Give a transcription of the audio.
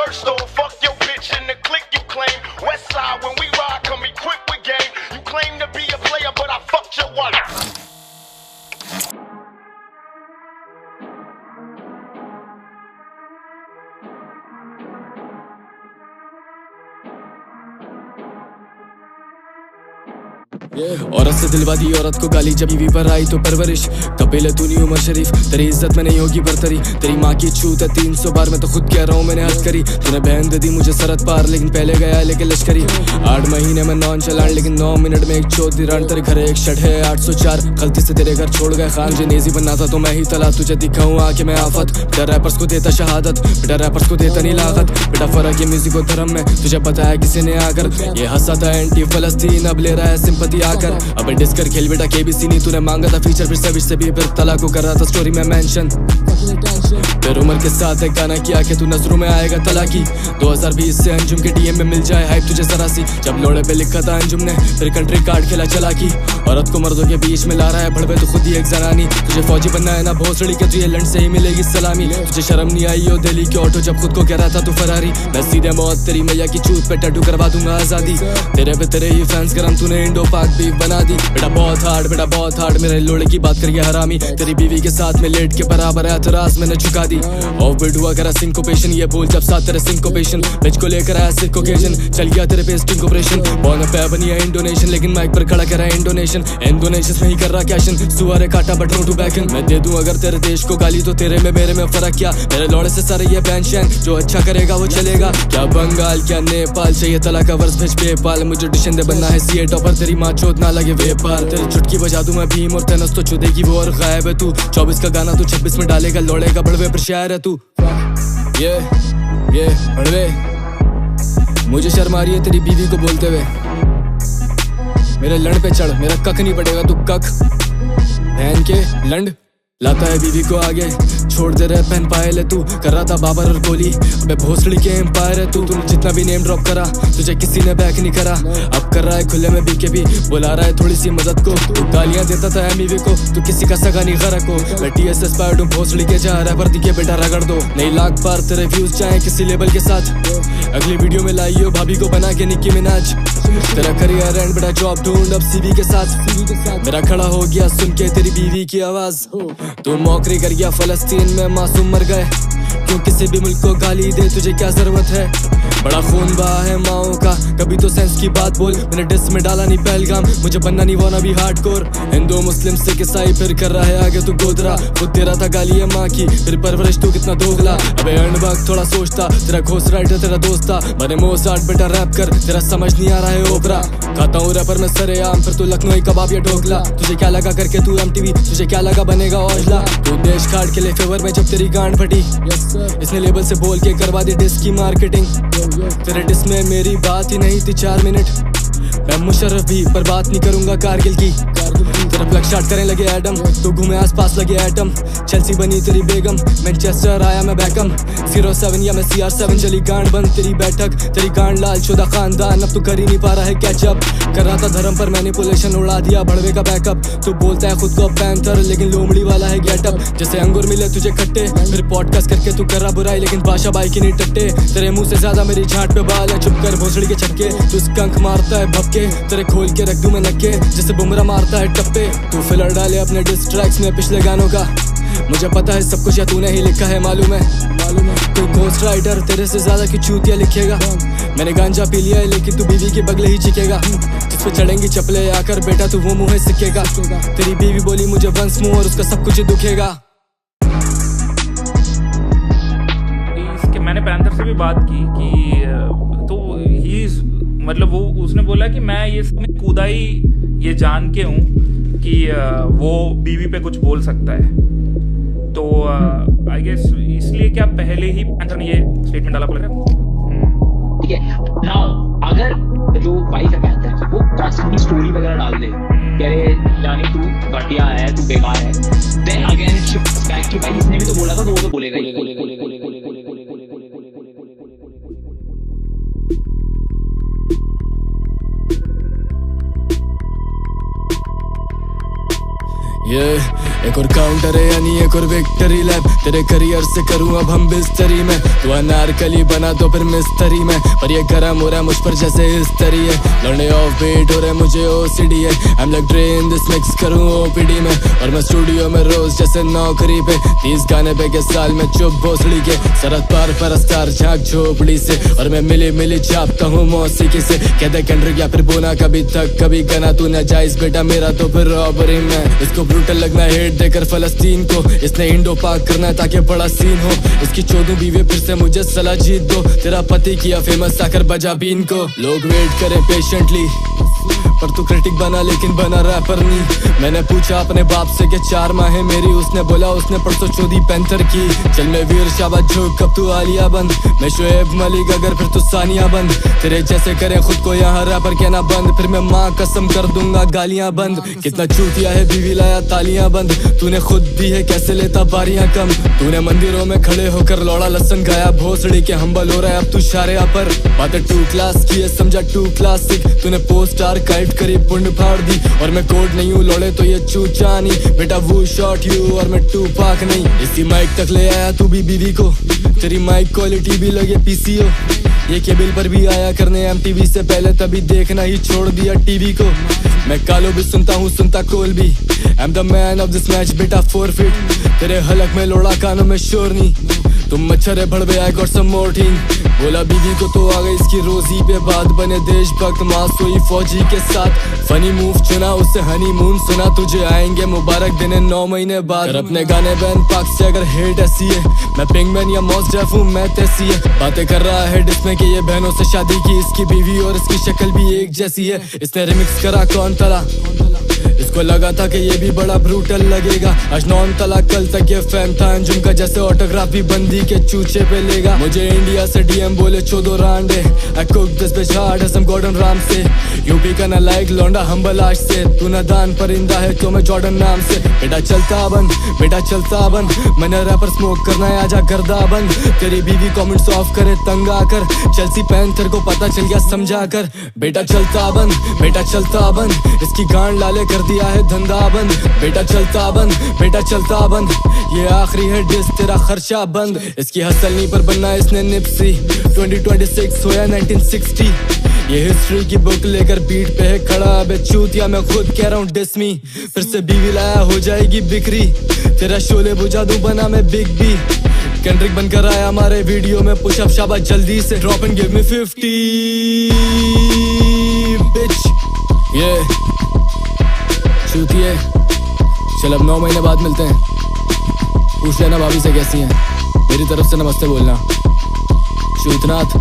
first though, fuck your bitch in the click you claim. West side when we ride, come equipped with game. You claim to be a player, but I fucked your wife. औरत से दिलवा दी औरत को गाली, जब बीवी पर आई तो परवरिश। कपिल तू नहीं उमर शरीफ, तेरी इज्जत में नहीं होगी बरतरी। तेरी माँ की छूत है 300 बार, मैं तो खुद कह रहा हूँ मैंने हद करी। तूने बहन दे दी मुझे सरहद पार, लेकिन पहले गया लेके लश्करी। 8 महीने में नॉन चलान, लेकिन 9 मिनट में एक चौथी रान। तेरे घर एक शट है 804, गलती से तेरे घर छोड़ गए खान। जनेजी बनना था तो मैं ही तला, तुझे दिखाऊँ आके मैं आफत। बेटा रैपर्स को देता शहादत, बेटा रैपर्स को देता नहीं लागत। बेटा फर्क है म्यूजिक और धर्म में, तुझे बताया किसी ने आकर। ये हंसा था एंटी फलस्तीन, अब ले रहा है सिंपैथी आकर। अब डिस कर खेल बेटा केबीसी नहीं, तूने मांगा था फीचर, फिर से भी फिर तला को कर रहा था स्टोरी में मेंशन। फिर उमर के साथ एक गाना किया कि तू नजरों में आएगा तलाकी। 2020 से अंजुम के डीएम में मिल जाए हाइप तुझे जरा सी। जब लोड़े पे लिखा था अंजुम ने, फिर कंट्री कार्ड खेला चलाकी। औरत को मर्दों के बीच में ला रहा है भड़वे, तो खुद ही एक जनानी। तुझे फौजी बनना है ना भोसड़ी के, तुझे लंड से ही मिलेगी सलामी। तुझे शर्म नहीं आई हो दिल्ली के ऑटो, जब खुद को कह रहा था तू फरारी। मैं सीधे मौत तेरी मैया की चूत पे टैटू करवा दूंगा आजादी। तेरे पे तेरे ही फैंस गरम, तूने इंडो पाक बीफ बना दी। बेटा बहुत हार्ड मेरे लोड़े की बात करिए हरामी। तेरी बीवी के साथ में लेट के बराबर एतराज मैंने चुका दी। ऑफ बीट हुआ करा सिंकोपेशन, ये बोल जब साथ तेरे सिंकोपेशन। बिच को लेकर आया सिक ओकेजन, चल गया तेरे पे स्टिंग ऑपरेशन। बॉर्न पे बनी है इंडोनेशन, लेकिन माइक पर खड़ा कर रहा है इंडोनेशन। इंडोनेशियस में ही कर रहा कैशन, सुअरे काटा बट नो टू बैकन। मैं दे दूं अगर तेरे देश को गाली, तो तेरे में मेरे में फर्क क्या। मेरे लौड़े से सारे ये बैंशन, जो अच्छा करेगा वो चलेगा। क्या बंगाल क्या नेपाल, चाहिए तला का वर्ष भेज पेपाल। मुझे डिशन दे बनना है सीए टॉपर, तेरी माँ चोट ना लगे वेपार। तेरी चुटकी बजा दूं मैं भीम और तेनस तो चुदेगी वो और गायब है तू। 24 का गाना तू 26 में डालेगा, लौड़ेगा बड़वे पर शायर है तू। ये बड़वे, मुझे शर्म आ रही है तेरी बीवी को बोलते हुए। मेरे लंड पे चढ़, मेरा कक नहीं पड़ेगा तू कक। बहन के लंड लाता है बीवी को आगे, छोड़ दे रहे पहन पाए ले। तू कर रहा था बाबर और गोली, अबे भोसड़ी के एम्पायर है तू। तूने जितना भी नेम ड्रॉप करा, तुझे किसी ने बैक नहीं करा। अब कर रहा है खुले में बीकेबी, बुला रहा है थोड़ी सी मदद को। तू गालियां देता था एमईवी को, तू किसी का सगा नहीं गरक हो। मैं टीएसएस पायड हूँ भोसड़ी के, जहाँ रैपर दिखे बेटा रगड़ दो। नहीं लाख पार तेरे व्यूज चाहे किसी लेवल के साथ। अगली वीडियो में लाई हो भाभी को बना के निक्की मिनाज। तेरा करियर एंड बेटा जॉब ढूंढ अब सीवी के साथ। मेरा खड़ा हो गया सुन के तेरी बीवी की आवाज। तू मौकरी कर गया फलस्तीन में, मासूम मर गए। क्यों किसी भी मुल्क को गाली दे, तुझे क्या जरूरत है। बड़ा खून बहा है माओ का, कभी तो सेंस की बात बोल। मैंने डिस में डाला नहीं पहलगाम, मुझे बनना नहीं वाना भी हार्डकोर। हिंदू मुस्लिम सिख ईसाई फिर कर रहा है आगे तू गोदरा। खुद दे रहा था गाली है माँ की, फिर परवरिश तू कितना दोगला। अबे अर्नबाग थोड़ा सोचता, तेरा घोष राइटर तेरा दोस्त था। मैंने मोसाट बेटा रैप कर, तेरा समझ नहीं आ रहा है ओपरा। खाता हूँ रैपर में सरेआम, फिर तू लखनऊ कबाब या ढोकला। तुझे क्या लगा करके तू एमटीवी, तुझे क्या लगा बनेगा औजला। तू देश खाड़ के लिए फेवर में जब तेरी गांड फटी, इसने लेबल से बोल के करवा दी डिस की मार्केटिंग। तेरे डिस में मेरी बात ही नहीं थी 4 मिनट। मैं मुशर्रफ भी पर बात नहीं करूंगा कारगिल की। तेरा प्लग स्टार्ट करने लगे एडम, तो घूमे आसपास लगे एटम। चेल्सी बनी तेरी बेगम, मैनचेस्टर आया मैं बैकम। 07 या मैं CR7 चली गांड बंद तेरी बैठक। तेरी गांड लाल शुदा खानदान, अब तू कर ही नहीं पा रहा है कैचअप। कर रहा था धर्म पर मैनिपुलेशन, उड़ा दिया भड़वे का बैकअप। तू बोलता है खुद को पैंथर, लेकिन लोमड़ी वाला है गेटअप। जैसे अंगूर मिले तुझे खट्टे, फिर पॉडकास्ट करके तू कर रहा बुराई, लेकिन बादशाह बाई की नहीं टट्टे। तेरे मुंह से ज्यादा मेरी झाट पे बाल है, चुप कर भोसड़ी के छक्के। तू स्कंक मारता है भपके, तेरे खोल के रख दूं मैं नक्के। जैसे बुमरा मारता है टप्पे, तू फिलर डाले अपने डिस ट्रैक्स में पिछले गानों का। मुझे पता है सब कुछ या तूने ही लिखा है मालूम है। तू घोस्ट राइटर, तेरे से ज्यादा की चूतिया लिखेगा। मैंने गांजा पी लिया है, लेकिन तू बीवी के बगले ही चिकेगा। जिस पे चढ़ेंगी चपले आकर बेटा तू वो मुँह सिकेगा। तेरी बीवी बोली मुझे वंस मुँह और उसका सब कुछ दुखेगा। मैंने पैंथर से भी बात की कि तो ही मतलब वो उसने बोला कि मैं ये कूदा ही ये जान के हूँ कि वो बीवी पे कुछ बोल सकता है। तो आई गेस इसलिए क्या पहले ही पैंथर ने ये स्टेटमेंट डाला बोला। ठीक है, नाउ अगर जो वाइफ है पैंथर की वो कॉन्स्टेंटली स्टोरी वगैरह डाल दे कि अरे जानी तू घटिया है, तू बेकार है, then again it shifts back कि भाई इसने भी तो बोला था तो वो तो बोलेगा ही। एक और काउंटर है यानी एक और विक्ट्री लैप, तेरे करियर से करूँ अब हम बिस्तरी में, तू अनारकली बना तो फिर मिस्त्री में, पर ये गरम हो रहा है मुझ पर जैसे हिस्टरी है, लौंडे ऑफ बीट हो रहे मुझे ओसीडी है, I am like drain this mix करूँ ओपीडी में, और मैं स्टूडियो में रोज जैसे नौकरी पे, 30 गाने पे के साल में चुप भोसड़ी के, सरहद पार परस्तार झांक झोपड़ी से, और मैं मिली मिली छापता हूँ मौसीकी से, कहते केंड्रिक या फिर बोना कभी तक कभी गना, तू नाजायज बेटा मेरा तो फिर रॉबरी में, इसको ब्रूटल लगना हेट देकर फलस्तीन को, इसने इंडो पाक करना ताकि बड़ा सीन हो, इसकी 14 बीवी फिर से मुझे सलाह जीत दो, तेरा पति किया फेमस आकर बजा बीन को, लोग वेट करें पेशेंटली पर तू क्रिटिक बना लेकिन बना रैपर नहीं, मैंने पूछा अपने बाप से कि 4 माह है मेरी, उसने बोला उसने परसों चौधी पैंथर की, चल मैं वीर शाबाश झोंक कब तू आलिया बंद, मैं शोएब मलिक अगर फिर तू सानिया बंद, तेरे जैसे करे खुद को यहाँ रैपर कहना बंद, फिर मैं माँ कसम कर दूंगा गालियां बंद, कितना चूतिया है बीवी लाया तालियां बंद, तूने खुद दी है कैसे लेता बारियां कम, तूने मंदिरों में खड़े होकर लौड़ा लसन गाया भोसड़ी के हम्बल हो रहा है अब तू शारिया पर, बातें 2 क्लास की है समझा 2 क्लासिक, तूने पोस्ट आर्काइव करी पुंड फाड़ दी, और मैं कोड नहीं हूँ लौड़े तो ये चूचा नहीं, बेटा वो शॉट यू और मैं 2 पाक नहीं, इसी माइक तक ले आया तू भी बीवी को, तेरी माइक क्वालिटी भी लगे पीसीओ, ये केबल पर भी आया करने एमटीवी से पहले तभी देखना ही छोड़ दिया टीवी को, मैं कालो भी सुनता हूँ सुनता कोल भी, I am the man of this match बेटा 4 फीट, तेरे हलक में लोड़ा कानों में शोर नहीं, तुम मच्छर है भड़वे I got some more team, बोला बीवी को तो आ गई इसकी रोजी पे बात, बने देशभक्त माँ सोई फौजी के साथ, फनी मूव चुना उससे हनीमून सुना, तुझे आएंगे मुबारक दिन 9 महीने बाद, अपने गाने बैन पाक से अगर हेट ऐसी है, मैं पिंगमैन या मॉस डेफ हूँ मैं तैसी है, बातें कर रहा है जिसमें कि ये बहनों से शादी की, इसकी बीवी और इसकी शक्ल भी एक जैसी है, इसने रिमिक्स करा कौन तला, इसको लगा था कि ये भी बड़ा ब्रूटल लगेगा, आज नॉन तला कल तक ये फैम था अंजुम का, जैसे ऑटोग्राफ भी बंदी के चूचे पे लेगा, मुझे इंडिया से डीएम बोले 14 रांडे, I cook this bitch hard as Gordon Ramsay, UP का ना लाइक लौंडा हम्बल आज से, तू ना दान परिंदा है तो मैं जॉर्डन नाम से, बेटा चलता बन बेटा चलता बन, मैंने रैपर स्मोक करना है आजा गर्दा बन, तेरी बीवी कमेंट्स ऑफ करे तंग आकर, चेल्सी पैंथर को पता चल गया समझा कर, बेटा चलता बन, इसकी गांड लाले कर दिया है धंधा बंद, बेटा चलता बंद, ये आखिरी है डिस तेरा खर्चा बंद, इसकी हसल नहीं पर बनना इसने निप्सी, 2026 होया 1960, ये हिस्ट्री की बुक लेकर बीट पे है खड़ा, अबे चूतिया मैं खुद कह रहा हूँ डिसमी, फिर से बीवी लाया हो जाएगी बिक्री, तेरा शोले बुझा दूं बना मैं बिग बी, केंड्रिक बनकर आया हमारे वीडियो में, पुश अप शाबाश जल्दी से ड्रॉप एंड गिव मी 50 बिच, ये चूतिए, चल अब 9 महीने बाद मिलते हैं, पूछ लेना भाभी से कैसी हैं, मेरी तरफ से नमस्ते बोलना, चूतनाथ।